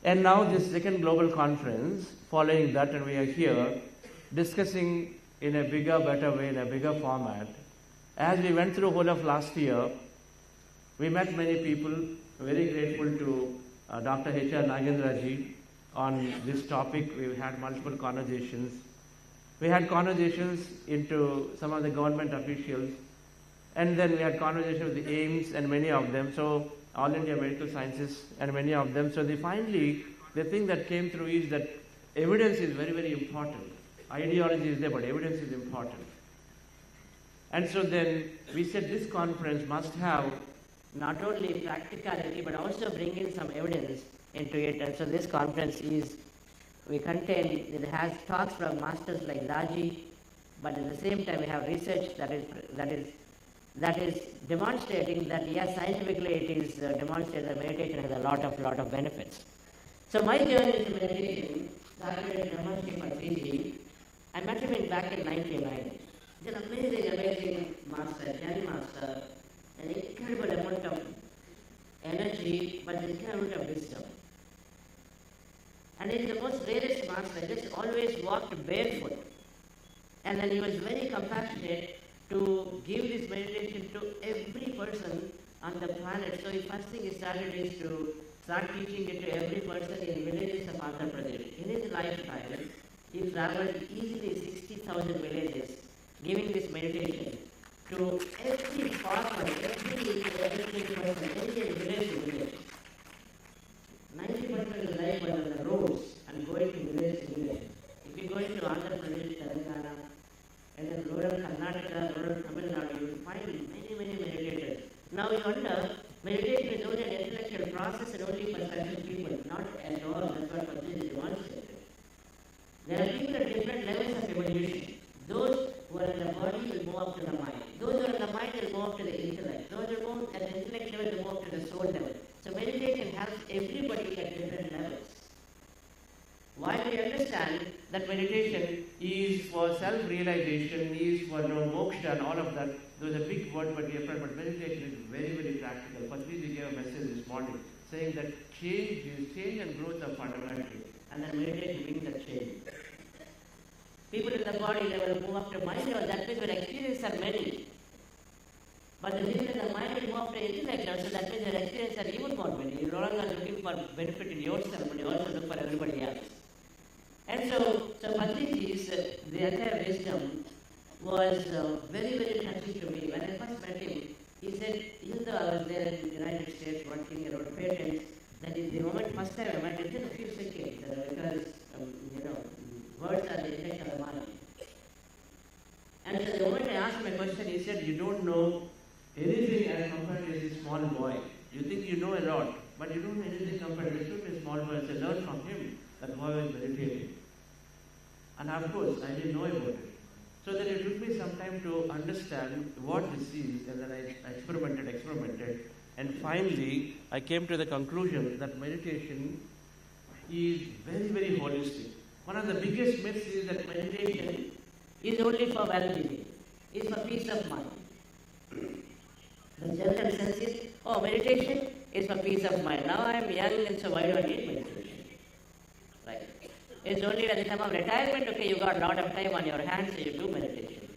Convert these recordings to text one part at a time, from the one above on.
And now this second global conference, following that, and we are here discussing in a bigger, better way, in a bigger format. As we went through whole of last year, we met many people. Very grateful to Dr. H.R. Nagendra ji on this topic. We had multiple conversations. We had conversations into some of the government officials, and then we had conversations with the AIMS and many of them. So All India Medical Sciences and many of them. So finally, the thing that came through is that evidence is very, very important. Ideology is there, but evidence is important. And so then we said this conference must have not only practicality, but also bring in some evidence into it. And so this conference it has talks from masters like Raji, but at the same time we have research that is demonstrating that, yes, scientifically it is demonstrated that meditation has a lot of benefits. So my journey into meditation started in Namaste for Fiji. I met him back in 1990. He's an amazing master, Jani master, an incredible amount of energy, but an incredible amount of wisdom. And he's the most rarest master, just always walked barefoot. And then he was very compassionate to give this meditation to every person on the planet. So the first thing he started is to start teaching it to every person in villages of Andhra Pradesh. In his lifetime, he traveled easily 60,000 villages, giving this meditation to every farmer, every person, every village. 90% of his life was on the roads and going to village to village. If you go into Andhra Pradesh, Telangana, and then rural Karnataka, rural Tamil Nadu, you will find many meditators. Now you wonder, meditation is only an intellectual process and only for certain people. Not at all. That's what Patricia demonstrated. There are people at different levels of evolution. Those who are in the body will move up to the mind. Those who are in the mind will move up to the intellect. Those who move at the intellect level will move up to the soul level. So meditation helps everybody at different levels. While we understand that meditation is for self-realization, is for moksha and all of that, those are big words, but meditation is very, very practical. Patricia gave a message this morning saying that change and growth are fundamental, and then meditation brings that change. People in the body level move up to mind level, that means your experiences are many. But the people in the mind will move up to intellect level, so that means your experiences are even more many. You're no longer looking for benefit in yourself, but you also look for everybody else. And so Patriji's, the entire wisdom was very, very touching to me. When I first met him, he said, even though I was there in the United States working around patents, that is the moment first time I met him, just a few seconds, because, words are the effect of the mind. And so the moment I asked him a question, he said, you don't know anything as compared to this small boy. You think you know a lot, but you don't know anything compared to a small boy. So learn from him. That boy was meditating. And of course, I didn't know about it. So then it took me some time to understand what this is, and then I experimented, and finally I came to the conclusion that meditation is very, very holistic. One of the biggest myths is that meditation is only for well-being, is for peace of mind. The general sense is, meditation is for peace of mind. Now I am young, and so why do I need meditation? Right. It's only at the time of retirement, okay, you got a lot of time on your hands, so you do meditation.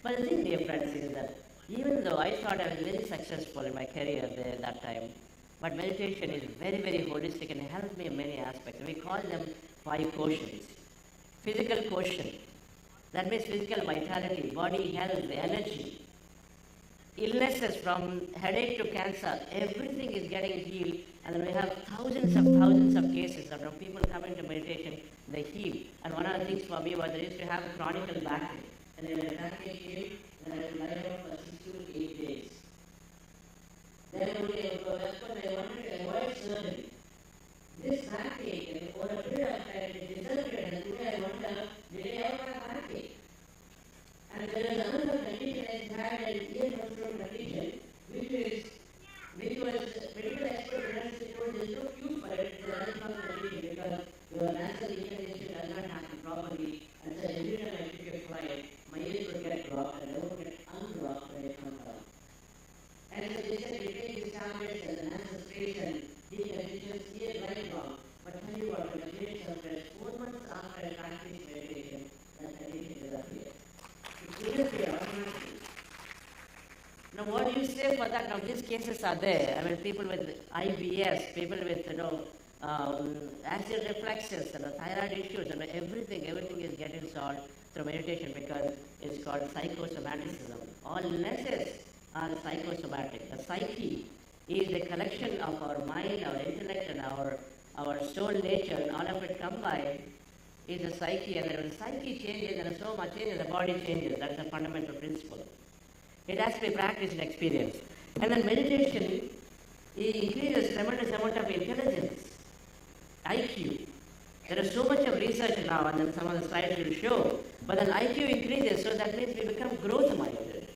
But the thing, dear friends, is that even though I thought I was very successful in my career there that time, but meditation is very, very holistic and helps me in many aspects. We call them 5 quotients. Physical quotient, that means physical vitality, body health, energy. Illnesses from headache to cancer, everything is getting healed, and then we have thousands of cases of people coming to meditation, they heal. And one of the things for me was I used to have a chronic backache, and then when the backache came, then I would lie down for 6 to 8 days. Then I would go, that's what I wanted to avoid surgery. This backache, over a period of time, it disappeared, and today I wonder, did I ever have a backache? And there is another condition I had an ear control condition, which was medical expert told there is no cure for it, it's a lifelong condition because your nasal inhalation does not happen properly. And so every time I took a flight, my ears would get blocked and I would get unblocked when I come down. And so they said, you take these tablets and the nasal these cases are there. I mean, people with IBS, people with, acid reflexes, thyroid issues, everything is getting solved through meditation because it's called psychosomaticism. All illnesses are psychosomatic. The psyche is a collection of our mind, our intellect, and our soul nature, and all of it combined is the psyche. And when the psyche changes, and the soma changes, the body changes. That's the fundamental principle. It has to be practiced and experienced. And then meditation increases tremendous amount of intelligence, IQ. There is so much of research now, and then some of the slides will show. But then IQ increases, so that means we become growth-minded.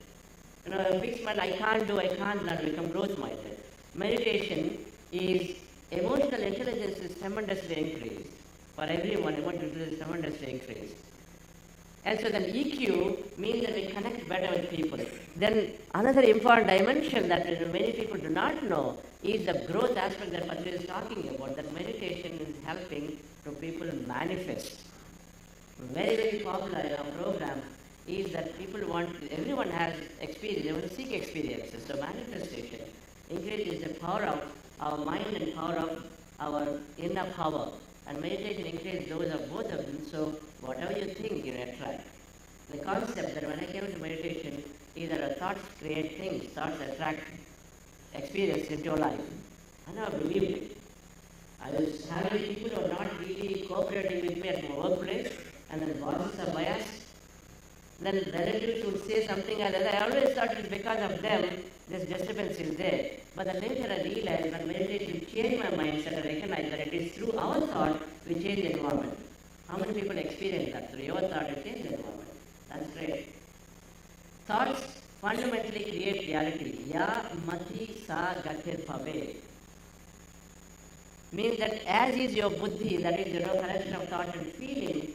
A fixed mind, I can't learn, become growth-minded. Meditation is, emotional intelligence is tremendously increased. For everyone, emotional intelligence is tremendously increased. And so then EQ means that we connect better with people. Then another important dimension that many people do not know is the growth aspect that Padre is talking about, that meditation is helping to people manifest. Very, very popular in our program is that everyone has experience, they want to seek experiences. So manifestation increases the power of our mind and power of our inner power. And meditation increases those of both of them, so whatever you think, you attract. The concept that when I came into meditation is that our thoughts create things, thoughts attract experience into your life. I never believed it. I was having people who are not really cooperating with me at my workplace, and then bosses are biased. Then relatives would say something and I always thought it's because of them this disturbance is there. But then later I realized that meditation changed my mindset and recognized that it is through our thought we change the environment. How many people experience that? Through your thought you change the environment. That's great. Thoughts fundamentally create reality. Ya mati sa gatir pave. Means that as is your buddhi, that is collection of thought and feeling,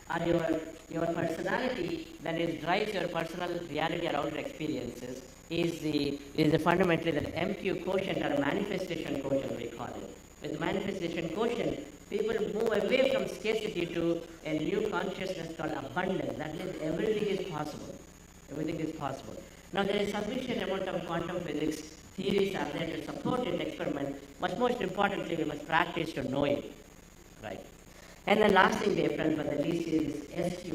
or your personality that drives your personal reality around your experiences is the fundamentally the MQ quotient or manifestation quotient we call it. With manifestation quotient, people move away from scarcity to a new consciousness called abundance. That means everything is possible. Everything is possible. Now there is sufficient amount of quantum physics theories are there to support this experiment, but most importantly we must practice to know it. Right? And the last thing they friends, but the least is SQ.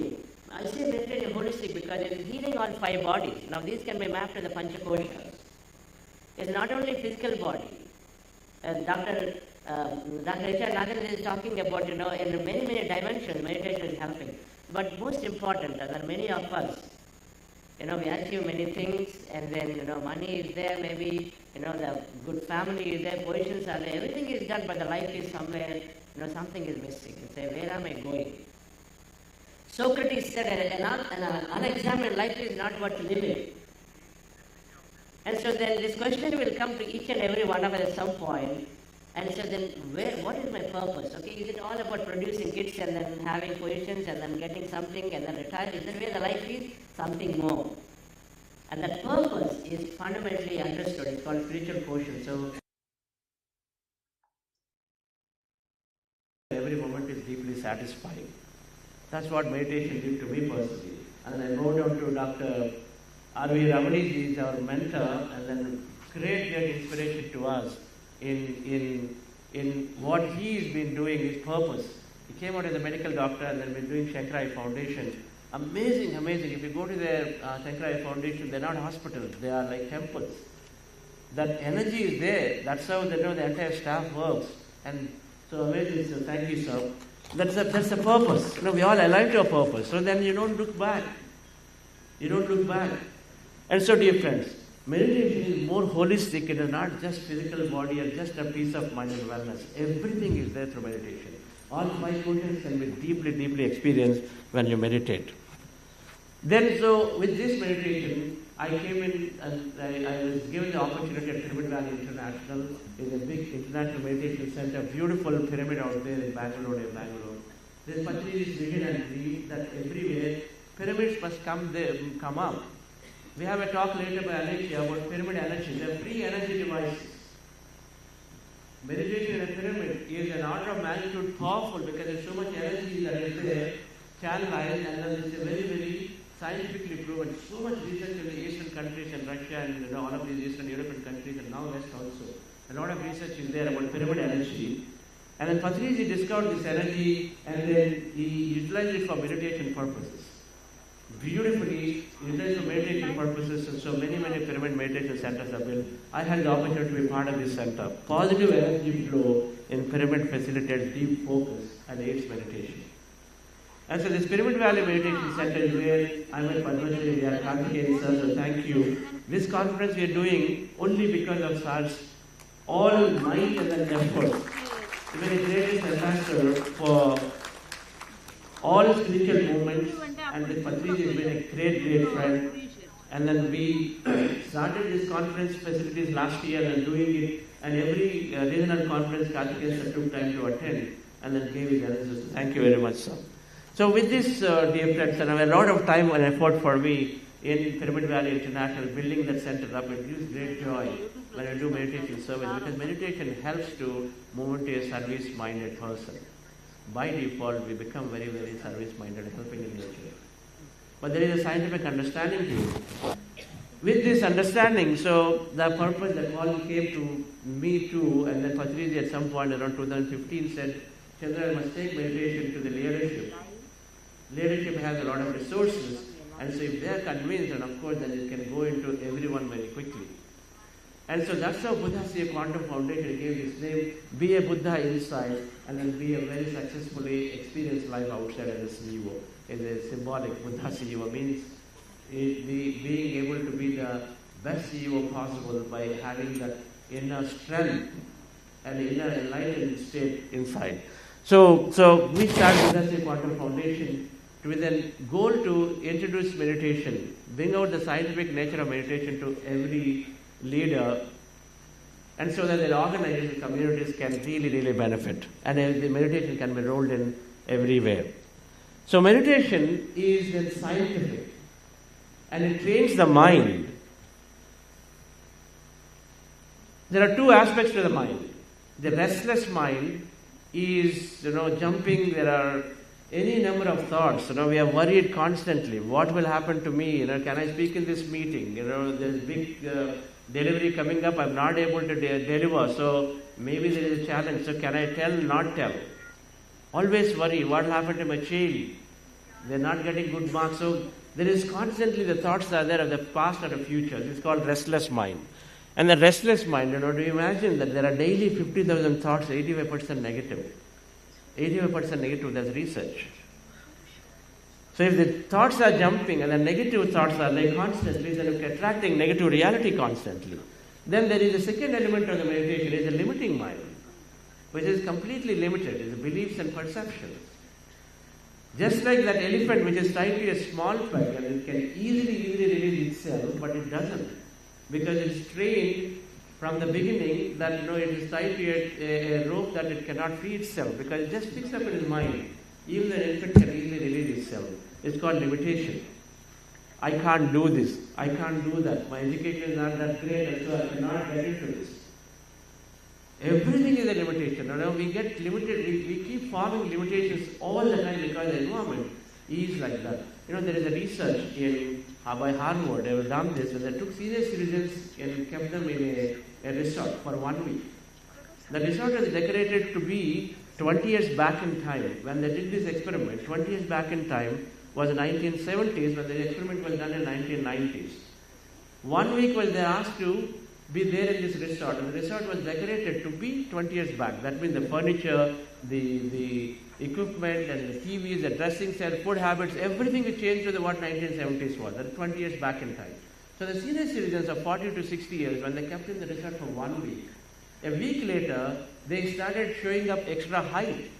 I say meditation holistic because it is healing all 5 bodies. Now these can be mapped to the Panchakoshas. It's not only physical body. Dr. H.R. Nathan is talking about, in many, many dimensions, meditation is helping. But most important, there are many of us, we achieve many things, and then, money is there, maybe, the good family is there, positions are there, everything is done, but the life is somewhere, something is missing. You say, where am I going? Socrates said, an unexamined life is not worth living. And so then this question will come to each and every one of us at some point. And so then, what is my purpose? Okay, is it all about producing kids and then having positions and then getting something and then retiring? Is that where the life is? Something more. And that purpose is fundamentally understood. It's called spiritual quotient. So every moment is deeply satisfying. That's what meditation did to me personally. And then I moved on to Dr. R.V. Ramani, he is our mentor, and then great inspiration to us in what he has been doing, his purpose. He came out as a medical doctor and then been doing Shankrai Foundation. Amazing. If you go to their Shankrai Foundation, they're not hospitals, they are like temples. That energy is there. That's how the entire staff works. And so amazing. So thank you, sir. That's the purpose. We all align to a purpose. So then you don't look back. And so, dear friends, meditation is more holistic. It is not just physical body or just a piece of mind and wellness. Everything is there through meditation. All 5 quotients can be deeply, deeply experienced when you meditate. Then, so with this meditation, I came in and I was given the opportunity at Pyramid Valley International. It's a big international meditation center, beautiful pyramid out there in Bangalore. This Patri's vision and dream that everywhere pyramids must come up. We have a talk later by Alexia about pyramid energy. They are free energy devices. Meditation in a pyramid is an order of magnitude powerful because there is so much energy that is there, channelized, and then it's a very, very scientifically proven. So much research in the Eastern countries and Russia and all of these Eastern European countries and now West also. A lot of research is there about pyramid energy. And then Patrizi discovered this energy and then he utilized it for meditation purposes. Beautifully utilized for meditation purposes, and so many pyramid meditation centers are built. I had the opportunity to be part of this center. Positive energy flow in pyramid facilitates deep focus and aids meditation. And so this Pyramid Valley Meditation Center is where I met Padmashri, we are Karthikeyan sir, so thank you. This conference we are doing only because of sir's all might and effort. He was the greatest ambassador for all spiritual movements, and the Patrizi has been a great friend. And then we started this conference facilities last year and doing it, and every regional conference Karthikeyan sir took time to attend and then gave his answers. Thank you very much, sir. So with this, dear friends, and a lot of time and effort for me in Pyramid Valley International, building that center up, it gives great joy when I do meditation service, because meditation helps to move into a service-minded person. By default, we become very service-minded, helping in nature. But there is a scientific understanding to it. With this understanding, so the purpose that all came to me too, and then Patrizi at some point around 2015 said, Chandra, I must take meditation to the leadership. Leadership has a lot of resources, and so if they are convinced, and of course then it can go into everyone very quickly. And so that's how Buddha Seva Quantum Foundation gave this name, be a Buddha inside, and then be a very successfully experienced life outside as a CEO. It's a symbolic. Buddha CEO means being able to be the best CEO possible by having that inner strength and inner enlightened state inside. So we started Buddha Seva Quantum Foundation with a goal to introduce meditation, bring out the scientific nature of meditation to every leader, and so that the organization communities can really benefit, and the meditation can be rolled in everywhere. So meditation is then scientific, and it trains the mind. There are two aspects to the mind. The restless mind is, jumping. There are any number of thoughts. We are worried constantly. What will happen to me? Can I speak in this meeting? There's big delivery coming up. I'm not able to deliver. So maybe there is a challenge. So can I tell, not tell? Always worry. What will happen to my child? They're not getting good marks. So there is constantly the thoughts are there of the past or the future. It's called restless mind. And the restless mind, do you imagine that there are daily 50,000 thoughts, 85% negative. 85% negative, that's research. So if the thoughts are jumping and the negative thoughts are there constantly, then you're attracting negative reality constantly. Then there is a second element of the meditation, is a limiting mind, which is completely limited, is beliefs and perceptions. Just like that elephant which is tied to a small peg and it can easily release itself, but it doesn't. Because it's trained from the beginning that it is tied to a rope that it cannot free itself, because it just picks up in its mind. Even the elephant can easily release itself. It's called limitation. I can't do this. I can't do that. My education is not that great, and so I cannot get into this. Everything is a limitation. We get limited. We keep forming limitations all the time because the environment is like that. There is a research by Harvard. They have done this, and they took senior citizens and kept them in a resort for 1 week. The resort was decorated to be 20 years back in time. When they did this experiment, 20 years back in time was the 1970s, when the experiment was done in 1990s. 1 week was they asked to be there in this resort, and the resort was decorated to be 20 years back. That means the furniture, the equipment, and the TVs, the dressing set, food habits, everything will change to what 1970s was. That's 20 years back in time. So the senior citizens of 40 to 60 years, when they kept in the resort for 1 week, a week later, they started showing up extra height.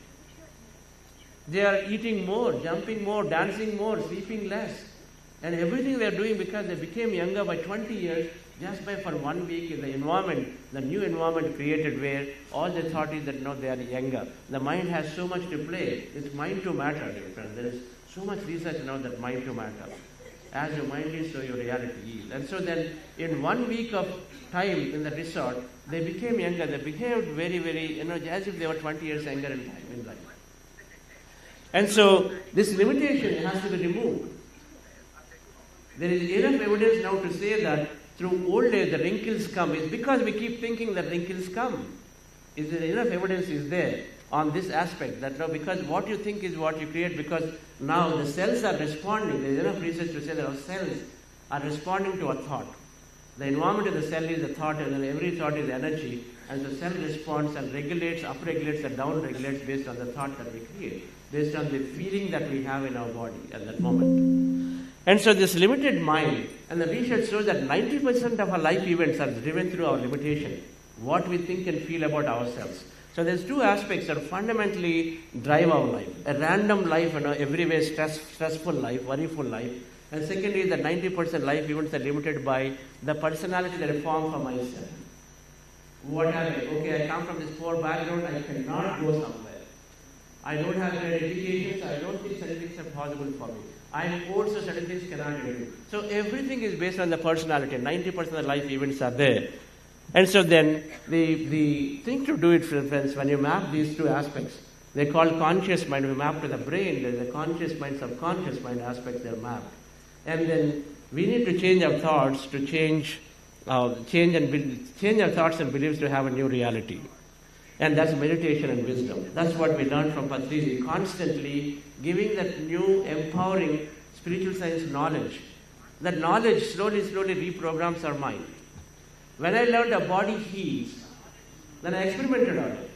They are eating more, jumping more, dancing more, sleeping less. And everything they are doing because they became younger by 20 years just by for 1 week in the environment, the new environment created where all the thought is that they are younger. The mind has so much to play. It's mind to matter, dear friends. There is so much research now that mind to matter. As your mind is, so your reality is. And so then in 1 week of time in the resort, they became younger. They behaved very, as if they were 20 years younger in life. And so this limitation has to be removed. There is enough evidence now to say that through old age the wrinkles come. It's because we keep thinking that wrinkles come. Is there enough evidence is there on this aspect that now because what you think is what you create, because now the cells are responding. There is enough research to say that our cells are responding to a thought. The environment of the cell is a thought, and then every thought is energy, and the cell responds and regulates, upregulates and downregulates based on the thought that we create, based on the feeling that we have in our body at that moment. And so this limited mind, and the research shows that 90% of our life events are driven through our limitation, what we think and feel about ourselves. So there's two aspects that fundamentally drive our life. A random life, every way stressful life, worryful life. And secondly, the 90% life events are limited by the personality that I form for myself. What happened? Okay, I come from this poor background, I cannot go somewhere. I don't have great education, so I don't think certain things are possible for me. I am poor, so certain things cannot do. So everything is based on the personality. 90% of the life events are there. And so then, the thing to do it, friends, when you map these two aspects, they call conscious mind. We map to the brain. There's a conscious mind, subconscious mind aspects they're mapped. And then we need to change our thoughts to change our thoughts and beliefs to have a new reality. And that's meditation and wisdom. That's what we learn from Patrizi, constantly giving that new, empowering spiritual science knowledge. That knowledge slowly reprograms our mind. When I learned the body heals, then I experimented on it.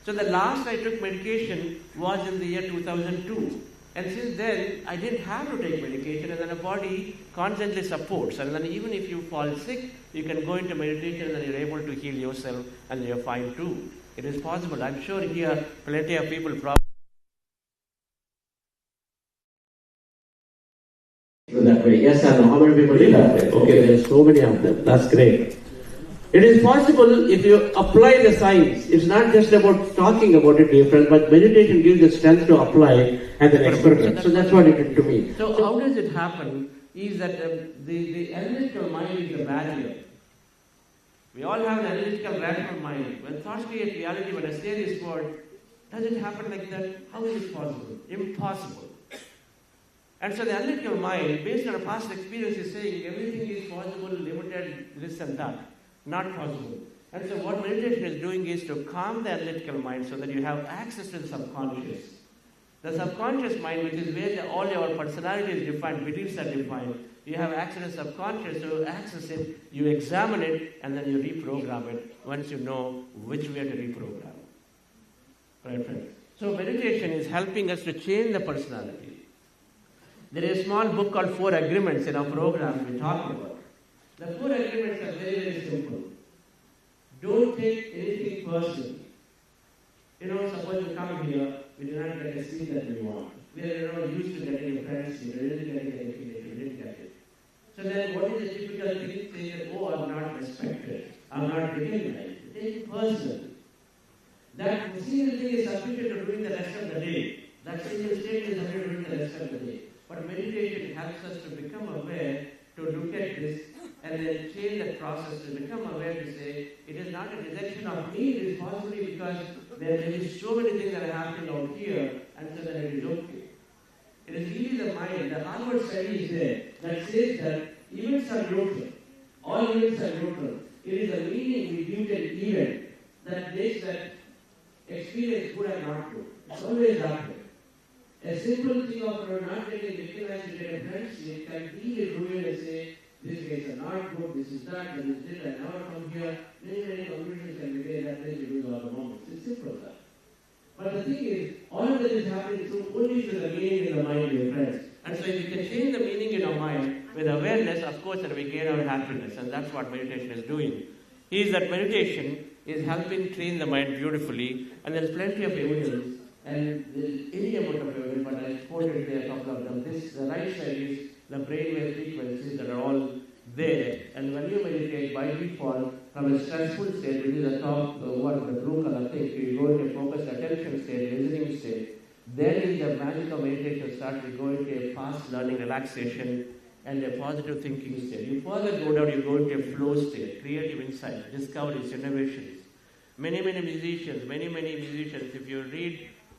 So the last I took medication was in the year 2002. And since then, I didn't have to take medication, and then the body constantly supports. And then even if you fall sick, you can go into meditation and you're able to heal yourself and you're fine too. It is possible. I'm sure here plenty of people probably that way. Yes or no? How many people live that way? Okay, there are so many of them. That's great. It is possible if you apply the science. It's not just about talking about it, dear friends, but meditation gives the strength to apply and then experiment. So that's what it did to me. So how does it happen is that the analytical mind is the barrier. We all have an analytical rational mind. When thoughts create reality, when I say this word, does it happen like that? How is it possible? Impossible. And so the analytical mind, based on a past experience, is saying everything is possible, limited, this and that. Not possible. And so what meditation is doing is to calm the analytical mind so that you have access to the subconscious. The subconscious mind, which is where all your personality is defined, beliefs are defined. You have access to the subconscious, so you access it, you examine it, and then you reprogram it once you know which way to reprogram. Right, friends? So meditation is helping us to change the personality. There is a small book called 4 Agreements in our program we talk about. The 4 agreements are very simple. Don't take anything personally. Suppose you come here, we do not get a seat that we want. We are used to getting a friend's seat, we didn't get anything, we didn't get it. So then what is the typical thing? Saying that, I'm not respected, I'm not recognized. Take it personally. That single thing is sufficient to doing the rest of the day. That single state is sufficient to doing the rest of the day. But meditation helps us to become aware, to look at this, and then change that process to become aware to say, it is not a rejection of me, it is possibly because there is so many things that are happening out here, and so that it is okay. It is really the mind. The Harvard study is there that says that events are neutral. All events are neutral. It is the meaning we give to an event that makes that experience good or not good. It's always that way. A simple thing of not getting recognized in a friendship can easily ruin and say, these guys are not good, this is that, this is this, I never come here. Many conclusions can be made that place you do all the moments. It's simple as that. But the thing is, all of that is happening through only through the meaning in the mind, dear friends. And so if you can change the meaning in our mind with awareness, of course, that we gain our happiness. And that's what meditation is doing. Is that meditation is helping train the mind beautifully. And there's plenty of evidence. And there's any amount of evidence, but I quoted there a couple of them. The right side is the brainwave frequencies that are all there. And when you meditate, by default, from a stressful state, which is the top, the blue color thing, you go into focused attention state, listening state. Then is the magic of meditation starts, you go into a fast learning relaxation and a positive thinking state. You further go down, you go into a flow state, creative insights, discoveries, innovations. Many musicians, if you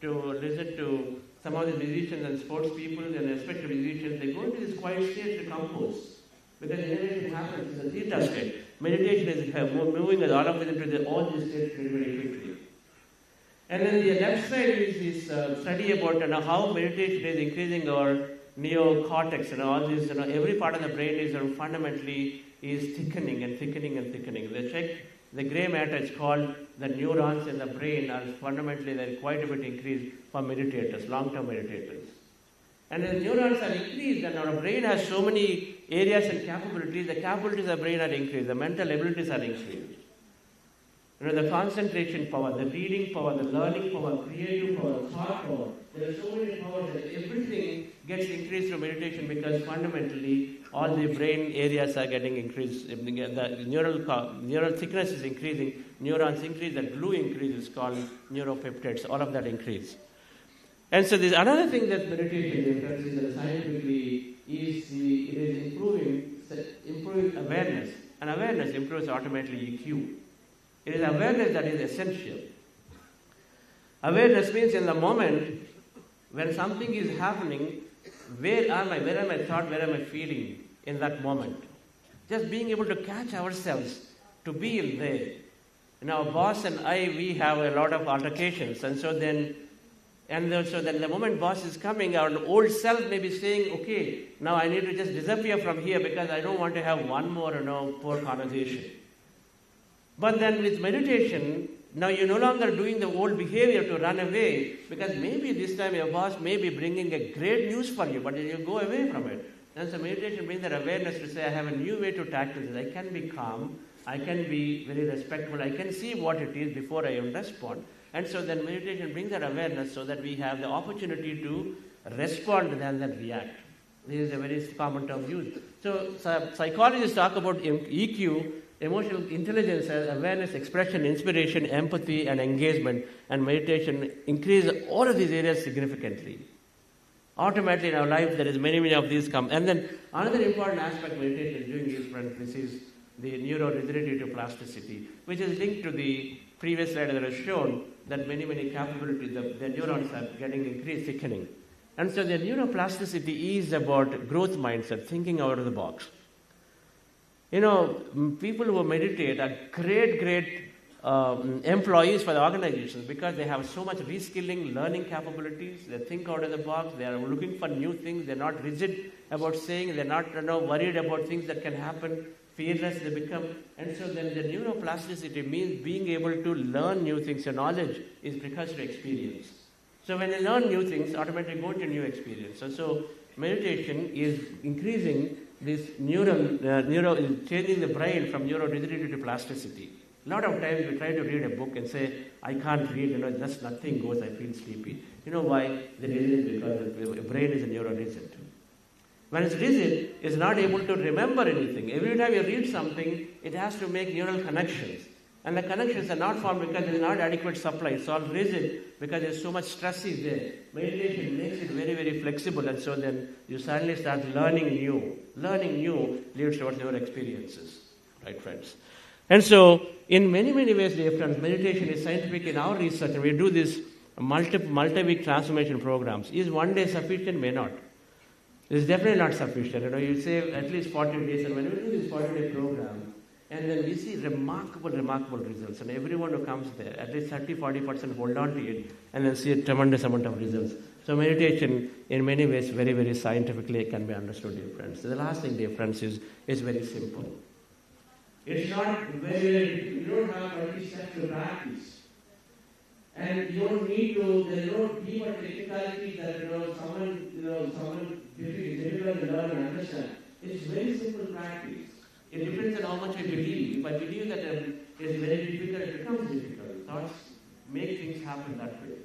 listen to some of the musicians and sports people, and especially musicians, they go into this quiet state to compose. Because innovation happens in the theta state. Meditation is moving us all of it into all these states very, very quickly. And then the left side is this study about how meditation is increasing our neocortex, all this, every part of the brain is fundamentally is thickening and thickening and thickening. They check the gray matter, it's called the neurons in the brain are fundamentally they're quite a bit increased for meditators, long-term meditators. And the neurons are increased, and our brain has so many areas and capabilities. The capabilities of the brain are increased, the mental abilities are increased. The concentration power, the reading power, the learning power, creative power, thought power. There are so many powers that everything gets increased through meditation because fundamentally all the brain areas are getting increased. The neural thickness is increasing, neurons increase, the glue increases called neuropeptides, all of that increase. And so there's another thing that meditation does scientifically is it is improving awareness. And awareness improves automatically EQ. It is awareness that is essential. Awareness means in the moment when something is happening, where am I thought, where am I feeling in that moment? Just being able to catch ourselves to be in there. Our boss and I, we have a lot of altercations, and so then the moment boss is coming, our old self may be saying, okay, now I need to just disappear from here because I don't want to have one more, poor conversation. But then with meditation, now you're no longer doing the old behavior to run away, because maybe this time your boss may be bringing a great news for you, but you go away from it. And so meditation brings that awareness to say, I have a new way to tackle this. I can be calm, I can be very respectful, I can see what it is before I respond. And so then meditation brings that awareness so that we have the opportunity to respond rather than react. This is a very common term used. So psychologists talk about EQ, emotional intelligence, as awareness, expression, inspiration, empathy, and engagement, and meditation increase all of these areas significantly. Automatically in our life, there is many of these come. And then another important aspect of meditation is doing this is the neurorigidity to plasticity, which is linked to the previous slide that I shown, that many capabilities, the neurons are getting increased, thickening. And so the neuroplasticity is about growth mindset, thinking out of the box. People who meditate are great employees for the organizations because they have so much reskilling, learning capabilities. They think out of the box. They are looking for new things. They're not rigid about saying. They're not worried about things that can happen. Fearless they become. And so then the neuroplasticity means being able to learn new things. Your knowledge is precursor to experience. So when they learn new things, automatically go into new experience. So meditation is increasing this is changing the brain from neurorigidity to plasticity. A lot of times we try to read a book and say, I can't read, just nothing goes, I feel sleepy. You know why? The reason is because the brain is neurorigid. When it's rigid, it's not able to remember anything. Every time you read something, it has to make neural connections. And the connections are not formed because there is not adequate supply. It's all rigid because there's so much stress is there. Meditation makes it very flexible, and so then you suddenly start learning new. Learning new leads towards your experiences. Right, friends? And so, in many ways, dear friends, meditation is scientific in our research, and we do this multi-week transformation programs. Is one day sufficient? May not. It's definitely not sufficient. You say at least 40 days, and when we do this 40-day program, and then we see remarkable results. And everyone who comes there, at least 30-40% hold on to it, and then see a tremendous amount of results. So meditation, in many ways, very scientifically can be understood, dear friends. So the last thing, dear friends, is very simple. It's not you don't have 20 steps to practice. And you don't need to, there is no deeper technicality that, someone difficult to learn and understand. It's very simple practice. It depends on how much I believe. If I believe that it's very difficult, it becomes difficult. Thoughts make things happen that way.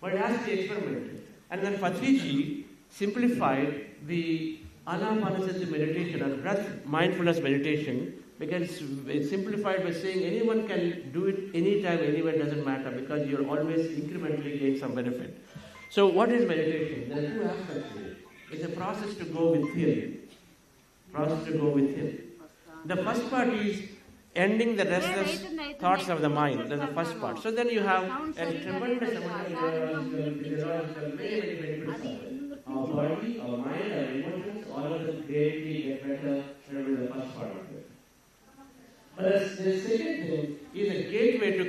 But it has to be experimented. And then Patrici simplified the anapanasati meditation or breath mindfulness meditation, because it's simplified by saying anyone can do it anytime, anywhere, doesn't matter, because you'll always incrementally gain some benefit. So what is meditation? There are two aspects to it. It's a process to go within. The first part is ending the restless thoughts of the mind. That's the first part. So then you have a tremendous amount of psychological, many benefits of it. Our body, our mind, our emotions, all of them greatly get better when we do the first part of it. But the second thing is a gateway to